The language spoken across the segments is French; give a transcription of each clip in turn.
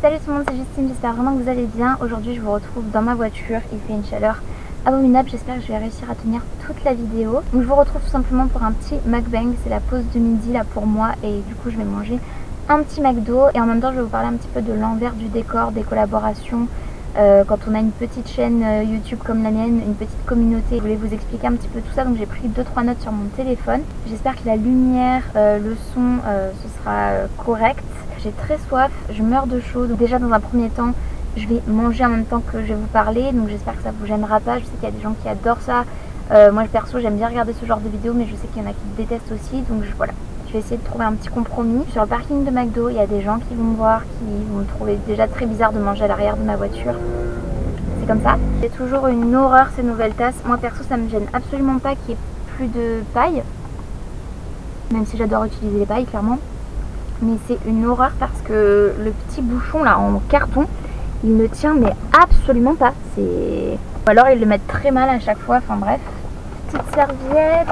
Salut tout le monde, c'est Justine, j'espère vraiment que vous allez bien. Aujourd'hui je vous retrouve dans ma voiture, il fait une chaleur abominable, j'espère que je vais réussir à tenir toute la vidéo. Donc je vous retrouve tout simplement pour un petit McBang, c'est la pause de midi là pour moi et du coup je vais manger un petit McDo et en même temps je vais vous parler un petit peu de l'envers du décor, des collaborations. Quand on a une petite chaîne YouTube comme la mienne, une petite communauté, je voulais vous expliquer un petit peu tout ça, donc j'ai pris 2-3 notes sur mon téléphone. J'espère que la lumière, le son, ce sera correct. J'ai très soif, je meurs de chaud, donc déjà dans un premier temps je vais manger en même temps que je vais vous parler, donc j'espère que ça vous gênera pas. Je sais qu'il y a des gens qui adorent ça, moi perso j'aime bien regarder ce genre de vidéos, mais je sais qu'il y en a qui détestent aussi, donc voilà. Je vais essayer de trouver un petit compromis. Sur le parking de McDo, il y a des gens qui vont me voir, qui vont me trouver déjà très bizarre de manger à l'arrière de ma voiture. C'est comme ça. C'est toujours une horreur ces nouvelles tasses. Moi perso ça me gêne absolument pas qu'il n'y ait plus de paille, même si j'adore utiliser les pailles clairement. Mais c'est une horreur parce que le petit bouchon là en carton, il ne tient mais absolument pas. Ou alors ils le mettent très mal à chaque fois, enfin bref. Petite serviette.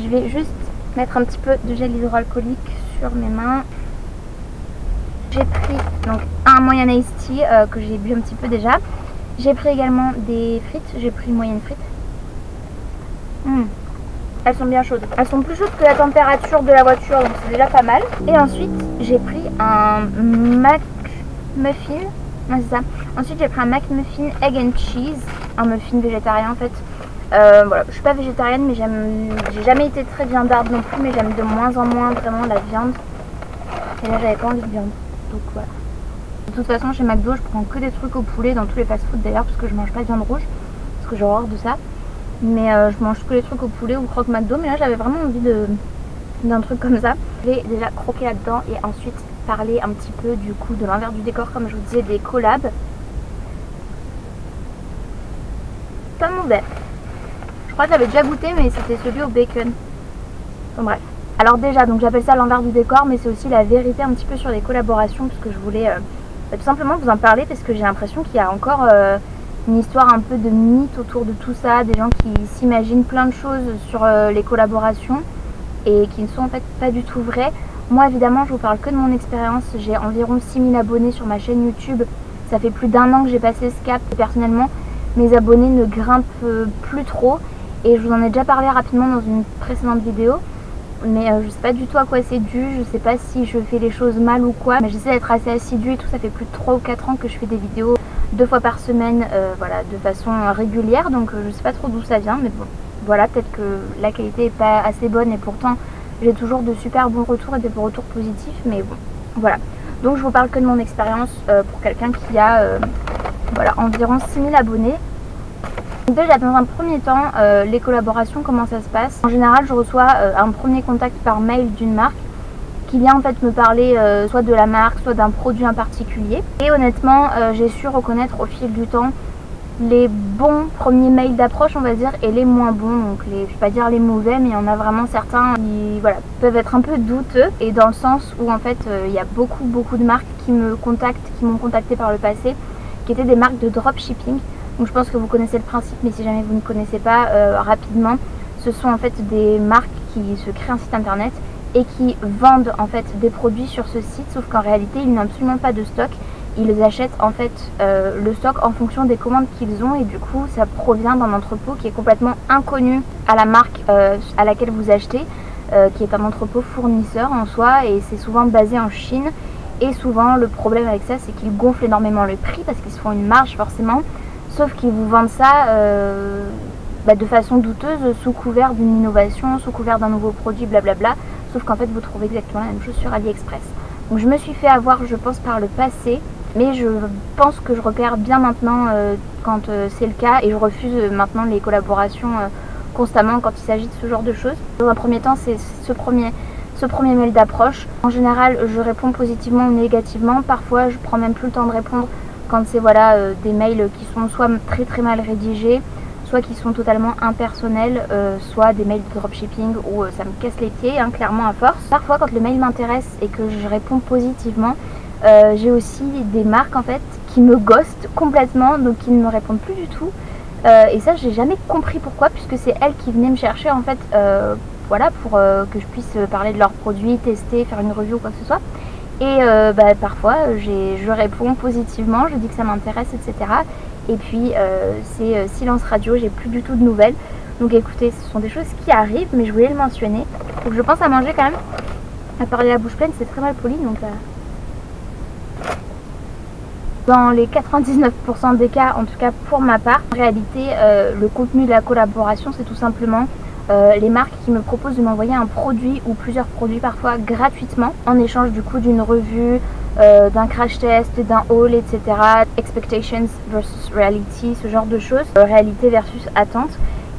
Je vais juste mettre un petit peu de gel hydroalcoolique sur mes mains. J'ai pris donc un moyen iced tea que j'ai bu un petit peu déjà. J'ai pris également des frites, j'ai pris une moyenne frite. Elles sont bien chaudes. Elles sont plus chaudes que la température de la voiture, donc c'est déjà pas mal. Et ensuite, j'ai pris un McMuffin. Non, c'est ça. Ensuite, j'ai pris un McMuffin Egg and Cheese. Un muffin végétarien en fait. Voilà, je suis pas végétarienne, mais j'ai jamais été très viandarde non plus, mais j'aime de moins en moins vraiment la viande. Et là, j'avais pas envie de viande. Donc voilà. De toute façon, chez McDo, je prends que des trucs au poulet, dans tous les fast-food d'ailleurs, parce que je mange pas de viande rouge. Parce que j'ai horreur de ça. Mais je mange que les trucs au poulet ou croque McDo, mais là j'avais vraiment envie d'un truc comme ça. Je vais déjà croquer là-dedans et ensuite parler un petit peu du coup de l'envers du décor, comme je vous disais, des collabs. Pas mauvais. Je crois que j'avais déjà goûté, mais c'était celui au bacon. Bon bref. Alors déjà, donc j'appelle ça l'envers du décor, mais c'est aussi la vérité un petit peu sur les collaborations, parce que je voulais tout simplement vous en parler, parce que j'ai l'impression qu'il y a encore une histoire un peu de mythe autour de tout ça, des gens qui s'imaginent plein de choses sur les collaborations et qui ne sont en fait pas du tout vraies. Moi évidemment je vous parle que de mon expérience, j'ai environ 6000 abonnés sur ma chaîne YouTube, ça fait plus d'1 an que j'ai passé ce cap et personnellement mes abonnés ne grimpent plus trop et je vous en ai déjà parlé rapidement dans une précédente vidéo. Mais je sais pas du tout à quoi c'est dû, je sais pas si je fais les choses mal ou quoi, mais j'essaie d'être assez assidue et tout, ça fait plus de 3 ou 4 ans que je fais des vidéos 2 fois par semaine, voilà, de façon régulière, donc je sais pas trop d'où ça vient, mais bon, voilà, peut-être que la qualité est pas assez bonne et pourtant j'ai toujours de super bons retours et des bons retours positifs, mais bon, voilà. Donc je vous parle que de mon expérience pour quelqu'un qui a voilà, environ 6000 abonnés. Déjà dans un premier temps, les collaborations, comment ça se passe? En général je reçois un premier contact par mail d'une marque qui vient en fait me parler soit de la marque, soit d'un produit en particulier. Et honnêtement j'ai su reconnaître au fil du temps les bons premiers mails d'approche on va dire et les moins bons, donc je vais pas dire les mauvais, mais il y en a vraiment certains qui voilà, peuvent être un peu douteux, et dans le sens où en fait il y a beaucoup de marques qui me contactent, qui m'ont contacté par le passé, qui étaient des marques de dropshipping. Donc je pense que vous connaissez le principe, mais si jamais vous ne connaissez pas, rapidement, ce sont en fait des marques qui se créent un site internet et qui vendent en fait des produits sur ce site, sauf qu'en réalité ils n'ont absolument pas de stock. Ils achètent en fait le stock en fonction des commandes qu'ils ont, et du coup ça provient d'un entrepôt qui est complètement inconnu à la marque à laquelle vous achetez, qui est un entrepôt fournisseur en soi, et c'est souvent basé en Chine. Et souvent le problème avec ça, c'est qu'ils gonflent énormément le prix parce qu'ils se font une marge forcément. Sauf qu'ils vous vendent ça de façon douteuse, sous couvert d'une innovation, sous couvert d'un nouveau produit, blablabla. Sauf qu'en fait vous trouvez exactement la même chose sur AliExpress. Donc je me suis fait avoir, je pense, par le passé, mais je pense que je repère bien maintenant quand c'est le cas, et je refuse maintenant les collaborations constamment quand il s'agit de ce genre de choses. Dans un premier temps, c'est ce premier mail d'approche. En général je réponds positivement ou négativement, parfois je prends même plus le temps de répondre quand c'est voilà, des mails qui sont soit très mal rédigés, soit qui sont totalement impersonnels, soit des mails de dropshipping où ça me casse les pieds, hein, clairement à force. Parfois quand le mail m'intéresse et que je réponds positivement, j'ai aussi des marques en fait qui me ghostent complètement, donc qui ne me répondent plus du tout. Et ça j'ai jamais compris pourquoi, puisque c'est elles qui venaient me chercher en fait, voilà, pour que je puisse parler de leurs produits, tester, faire une review ou quoi que ce soit. Et parfois je réponds positivement, je dis que ça m'intéresse, etc. Et puis c'est silence radio, j'ai plus du tout de nouvelles. Donc écoutez, ce sont des choses qui arrivent, mais je voulais le mentionner. Donc je pense à manger quand même. À parler la bouche pleine, c'est très mal poli, donc dans les 99% des cas, en tout cas pour ma part, en réalité, le contenu de la collaboration, c'est tout simplement les marques qui me proposent de m'envoyer un produit ou plusieurs produits parfois gratuitement en échange du coup d'une revue, d'un crash test, d'un haul, etc. Expectations versus reality, ce genre de choses, réalité versus attente.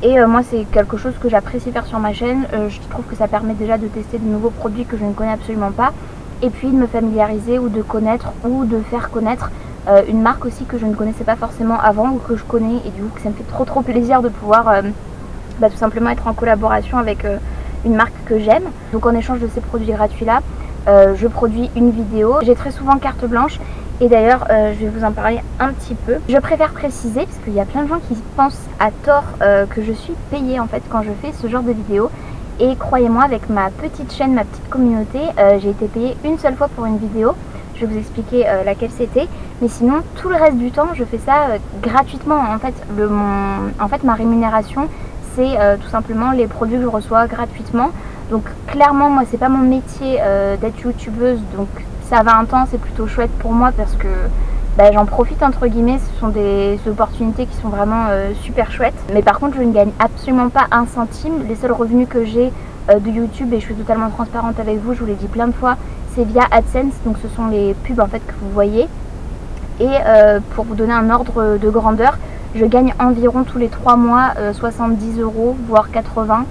Et moi c'est quelque chose que j'apprécie faire sur ma chaîne. Je trouve que ça permet déjà de tester de nouveaux produits que je ne connais absolument pas, et puis de me familiariser ou de connaître ou de faire connaître une marque aussi que je ne connaissais pas forcément avant ou que je connais, et du coup que ça me fait trop plaisir de pouvoir tout simplement être en collaboration avec une marque que j'aime. Donc en échange de ces produits gratuits là, je produis une vidéo. J'ai très souvent carte blanche, et d'ailleurs je vais vous en parler un petit peu. Je préfère préciser parce qu'il y a plein de gens qui pensent à tort que je suis payée en fait quand je fais ce genre de vidéo. Et croyez-moi, avec ma petite chaîne, ma petite communauté, j'ai été payée une seule fois pour une vidéo. Je vais vous expliquer laquelle c'était. Mais sinon, tout le reste du temps, je fais ça gratuitement. En fait, ma rémunération, c'est tout simplement les produits que je reçois gratuitement. Donc clairement, moi, c'est pas mon métier d'être youtubeuse. Donc ça va un temps, c'est plutôt chouette pour moi parce que j'en profite entre guillemets. Ce sont des opportunités qui sont vraiment super chouettes. Mais par contre, je ne gagne absolument pas un centime. Les seuls revenus que j'ai de YouTube, et je suis totalement transparente avec vous, je vous l'ai dit plein de fois, c'est via AdSense. Donc ce sont les pubs en fait que vous voyez. Et pour vous donner un ordre de grandeur, je gagne environ tous les 3 mois 70 €, voire 80.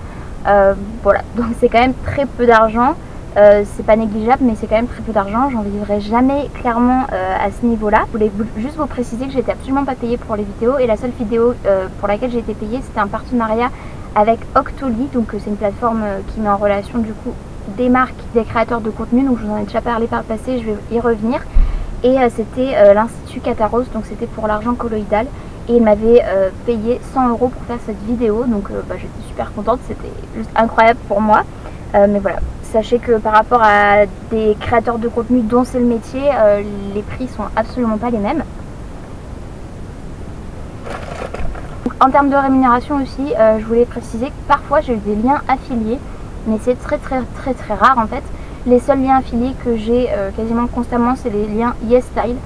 Voilà, donc c'est quand même très peu d'argent. C'est pas négligeable, mais c'est quand même très peu d'argent. J'en vivrai jamais clairement à ce niveau là. Je voulais juste vous préciser que j'étais absolument pas payée pour les vidéos, et la seule vidéo pour laquelle j'ai été payée, c'était un partenariat avec Octoly. Donc c'est une plateforme qui met en relation du coup des marques, des créateurs de contenu. Donc je vous en ai déjà parlé par le passé, je vais y revenir. Et c'était l'Institut Kataros, donc c'était pour l'argent colloïdal, et il m'avait payé 100 € pour faire cette vidéo. Donc j'étais super contente, c'était juste incroyable pour moi. Mais voilà, sachez que par rapport à des créateurs de contenu dont c'est le métier, les prix sont absolument pas les mêmes. En termes de rémunération aussi, je voulais préciser que parfois j'ai eu des liens affiliés, mais c'est très rare en fait. Les seuls liens affiliés que j'ai quasiment constamment, c'est les liens YesStyle,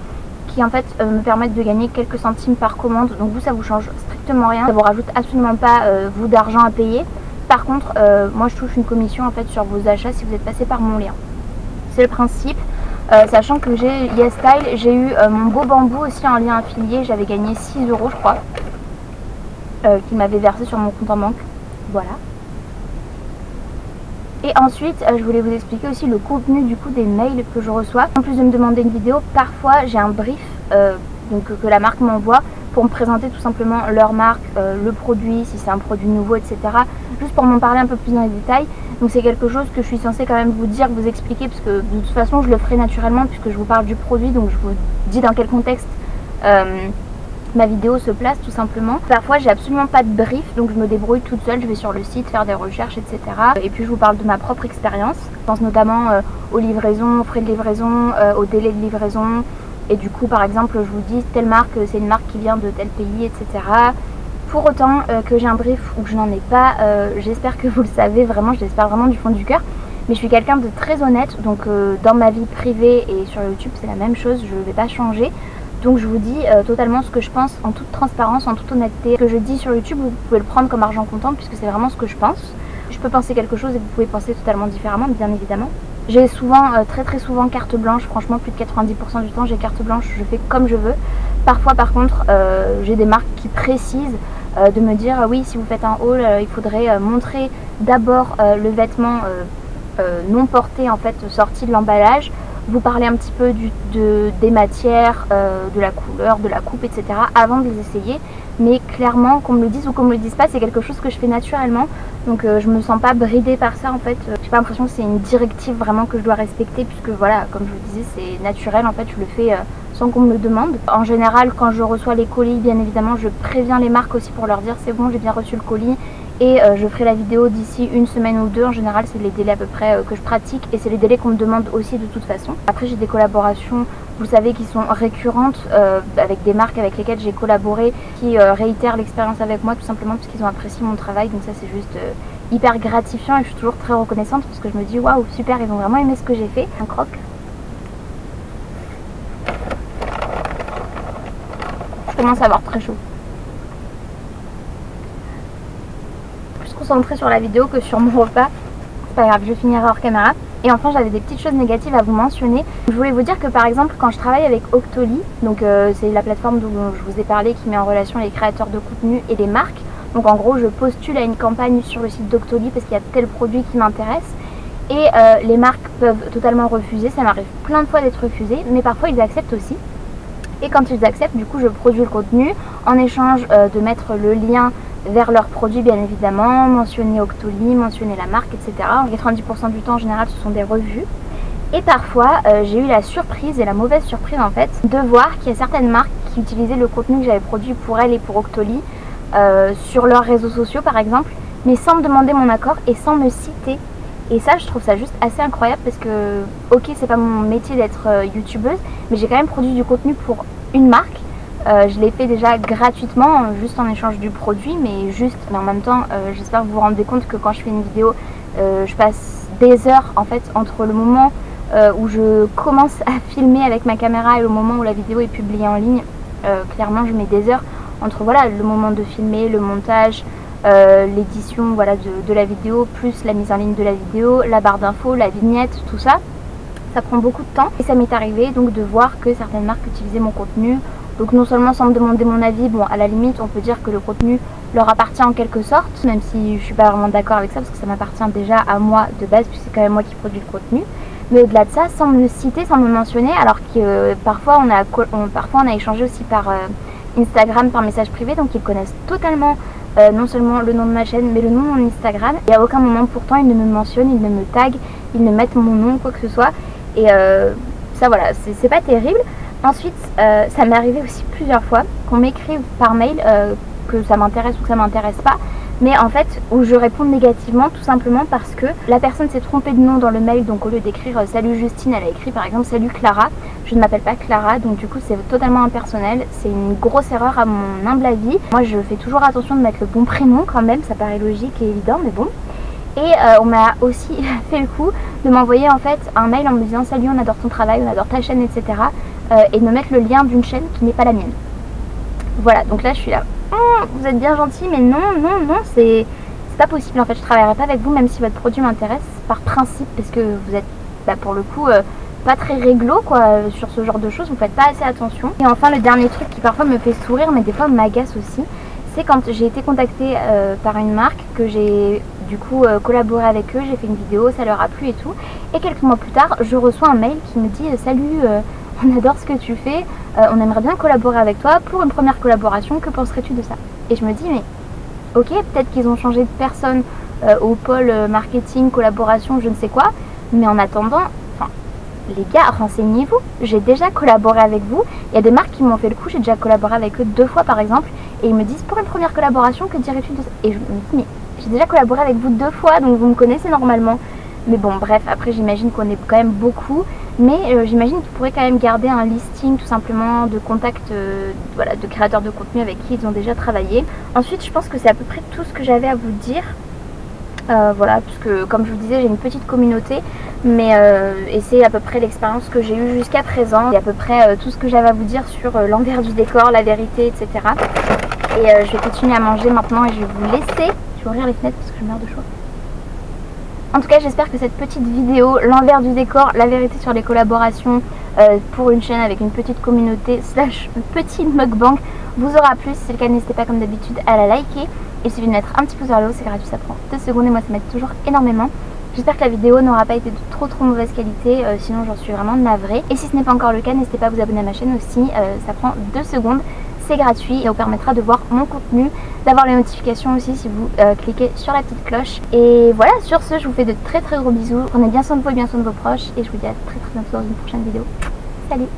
qui en fait me permettent de gagner quelques centimes par commande. Donc vous, ça vous change strictement rien, ça vous rajoute absolument pas vous d'argent à payer. Par contre, moi je touche une commission en fait sur vos achats si vous êtes passé par mon lien. C'est le principe. Sachant que j'ai YesStyle, j'ai eu mon beau bambou aussi en lien affilié, j'avais gagné 6 € je crois, qu'il m'avait versé sur mon compte en banque. Voilà. Et ensuite, je voulais vous expliquer aussi le contenu du coup des mails que je reçois. En plus de me demander une vidéo, parfois j'ai un brief que la marque m'envoie pour me présenter tout simplement leur marque, le produit, si c'est un produit nouveau, etc. Juste pour m'en parler un peu plus dans les détails. Donc c'est quelque chose que je suis censée quand même vous dire, vous expliquer, parce que de toute façon je le ferai naturellement puisque je vous parle du produit, donc je vous dis dans quel contexte ma vidéo se place tout simplement. Parfois j'ai absolument pas de brief, donc je me débrouille toute seule, je vais sur le site faire des recherches, etc. Et puis je vous parle de ma propre expérience. Je pense notamment aux livraisons, aux frais de livraison, au délai de livraison. Et du coup par exemple je vous dis telle marque, c'est une marque qui vient de tel pays, etc. Pour autant que j'ai un brief ou que je n'en ai pas, j'espère que vous le savez vraiment, je l'espère vraiment du fond du cœur. Mais je suis quelqu'un de très honnête, donc dans ma vie privée et sur YouTube c'est la même chose, je ne vais pas changer. Donc je vous dis totalement ce que je pense en toute transparence, en toute honnêteté. Ce que je dis sur YouTube, vous pouvez le prendre comme argent comptant puisque c'est vraiment ce que je pense. Je peux penser quelque chose et vous pouvez penser totalement différemment, bien évidemment. J'ai souvent, très souvent carte blanche, franchement plus de 90% du temps j'ai carte blanche, je fais comme je veux. Parfois par contre j'ai des marques qui précisent de me dire oui, si vous faites un haul il faudrait montrer d'abord le vêtement non porté en fait sorti de l'emballage, vous parler un petit peu des matières, de la couleur, de la coupe, etc. avant de les essayer. Mais clairement, qu'on me le dise ou qu'on me le dise pas, c'est quelque chose que je fais naturellement. Donc je me sens pas bridée par ça en fait. J'ai pas l'impression que c'est une directive vraiment que je dois respecter, puisque voilà, comme je vous disais, c'est naturel en fait, je le fais sans qu'on me le demande. En général, quand je reçois les colis, bien évidemment, je préviens les marques aussi pour leur dire c'est bon, j'ai bien reçu le colis. et je ferai la vidéo d'ici une semaine ou deux. En général c'est les délais à peu près que je pratique et c'est les délais qu'on me demande aussi de toute façon. Après j'ai des collaborations, vous savez, qui sont récurrentes avec des marques avec lesquelles j'ai collaboré, qui réitèrent l'expérience avec moi tout simplement parce qu'ils ont apprécié mon travail. Donc ça c'est juste hyper gratifiant et je suis toujours très reconnaissante parce que je me dis waouh super, ils ont vraiment aimé ce que j'ai fait. Un croque. Je commence à avoir très chaud. Concentrée sur la vidéo que sur mon repas. C'est pas grave, je finirai hors caméra. Et enfin j'avais des petites choses négatives à vous mentionner. Je voulais vous dire que par exemple quand je travaille avec Octoly, donc c'est la plateforme dont je vous ai parlé qui met en relation les créateurs de contenu et les marques. Donc en gros je postule à une campagne sur le site d'Octoly parce qu'il y a tel produit qui m'intéresse. Et les marques peuvent totalement refuser, ça m'arrive plein de fois d'être refusée, mais parfois ils acceptent aussi. Et quand ils acceptent, du coup je produis le contenu en échange de mettre le lien vers leurs produits bien évidemment, mentionner Octoly, mentionner la marque, etc. 90% du temps en général ce sont des revues. Et parfois j'ai eu la surprise et la mauvaise surprise en fait de voir qu'il y a certaines marques qui utilisaient le contenu que j'avais produit pour elles et pour Octoly sur leurs réseaux sociaux par exemple, mais sans me demander mon accord et sans me citer. Et ça je trouve ça juste assez incroyable parce que ok c'est pas mon métier d'être youtubeuse, mais j'ai quand même produit du contenu pour une marque. Je l'ai fait déjà gratuitement, juste en échange du produit, mais en même temps j'espère que vous vous rendez compte que quand je fais une vidéo je passe des heures en fait entre le moment où je commence à filmer avec ma caméra et le moment où la vidéo est publiée en ligne. Clairement je mets des heures entre voilà, le moment de filmer, le montage, l'édition voilà, de la vidéo, plus la mise en ligne de la vidéo, la barre d'infos, la vignette, tout ça. Ça prend beaucoup de temps et ça m'est arrivé donc de voir que certaines marques utilisaient mon contenu. Donc non seulement sans me demander mon avis, bon à la limite on peut dire que le contenu leur appartient en quelque sorte, même si je suis pas vraiment d'accord avec ça parce que ça m'appartient déjà à moi de base puisque c'est quand même moi qui produis le contenu. Mais au-delà de ça, sans me citer, sans me mentionner, alors que parfois on a échangé aussi par Instagram, par message privé, donc ils connaissent totalement non seulement le nom de ma chaîne mais le nom de mon Instagram. Et à aucun moment pourtant ils ne me mentionnent, ils ne me taguent, ils ne mettent mon nom, quoi que ce soit. Et ça voilà, c'est pas terrible. Ensuite, ça m'est arrivé aussi plusieurs fois qu'on m'écrive par mail que ça m'intéresse ou que ça m'intéresse pas, mais en fait où je réponds négativement tout simplement parce que la personne s'est trompée de nom dans le mail. Donc au lieu d'écrire salut Justine, elle a écrit par exemple salut Clara. Je ne m'appelle pas Clara, donc du coup c'est totalement impersonnel. C'est une grosse erreur à mon humble avis. Moi je fais toujours attention de mettre le bon prénom quand même, ça paraît logique et évident mais bon. Et on m'a aussi fait le coup de m'envoyer en fait un mail en me disant salut, on adore ton travail, on adore ta chaîne, etc. Et de me mettre le lien d'une chaîne qui n'est pas la mienne. Voilà, donc là je suis là, vous êtes bien gentil mais non, c'est pas possible en fait, je travaillerai pas avec vous même si votre produit m'intéresse par principe parce que vous êtes pour le coup pas très réglo quoi sur ce genre de choses, vous faites pas assez attention. Et enfin le dernier truc qui parfois me fait sourire mais des fois m'agace aussi, c'est quand j'ai été contactée par une marque, que j'ai du coup collaboré avec eux, j'ai fait une vidéo, ça leur a plu et tout. Et quelques mois plus tard, je reçois un mail qui me dit salut, on adore ce que tu fais, on aimerait bien collaborer avec toi pour une première collaboration, que penserais-tu de ça? Et je me dis mais ok, peut-être qu'ils ont changé de personne au pôle marketing, collaboration, je ne sais quoi, mais en attendant, les gars, renseignez-vous, j'ai déjà collaboré avec vous, il y a des marques qui m'ont fait le coup, j'ai déjà collaboré avec eux 2 fois par exemple, et ils me disent pour une première collaboration, que dirais-tu de ça? Et je me dis mais j'ai déjà collaboré avec vous 2 fois, donc vous me connaissez normalement. Mais bon bref, après j'imagine qu'on est quand même beaucoup, mais j'imagine qu'ils pourraient quand même garder un listing tout simplement de contacts voilà, de créateurs de contenu avec qui ils ont déjà travaillé. Ensuite je pense que c'est à peu près tout ce que j'avais à vous dire. Voilà, puisque comme je vous disais j'ai une petite communauté, mais et c'est à peu près l'expérience que j'ai eue jusqu'à présent, et à peu près tout ce que j'avais à vous dire sur l'envers du décor, la vérité, etc. Et je vais continuer à manger maintenant et je vais vous laisser. Je vais ouvrir les fenêtres parce que je meurs de chaud. En tout cas j'espère que cette petite vidéo, l'envers du décor, la vérité sur les collaborations pour une chaîne avec une petite communauté slash petit mukbang vous aura plu. Si c'est le cas, n'hésitez pas comme d'habitude à la liker. Il suffit de mettre un petit pouce vers le haut, c'est gratuit, ça prend 2 secondes et moi ça m'aide toujours énormément. J'espère que la vidéo n'aura pas été de trop mauvaise qualité, sinon j'en suis vraiment navrée. Et si ce n'est pas encore le cas, n'hésitez pas à vous abonner à ma chaîne aussi, ça prend 2 secondes, c'est gratuit et vous permettra de voir mon contenu, d'avoir les notifications aussi si vous cliquez sur la petite cloche. Et voilà, sur ce, je vous fais de très gros bisous, prenez bien soin de vous et bien soin de vos proches et je vous dis à très bientôt dans une prochaine vidéo. Salut!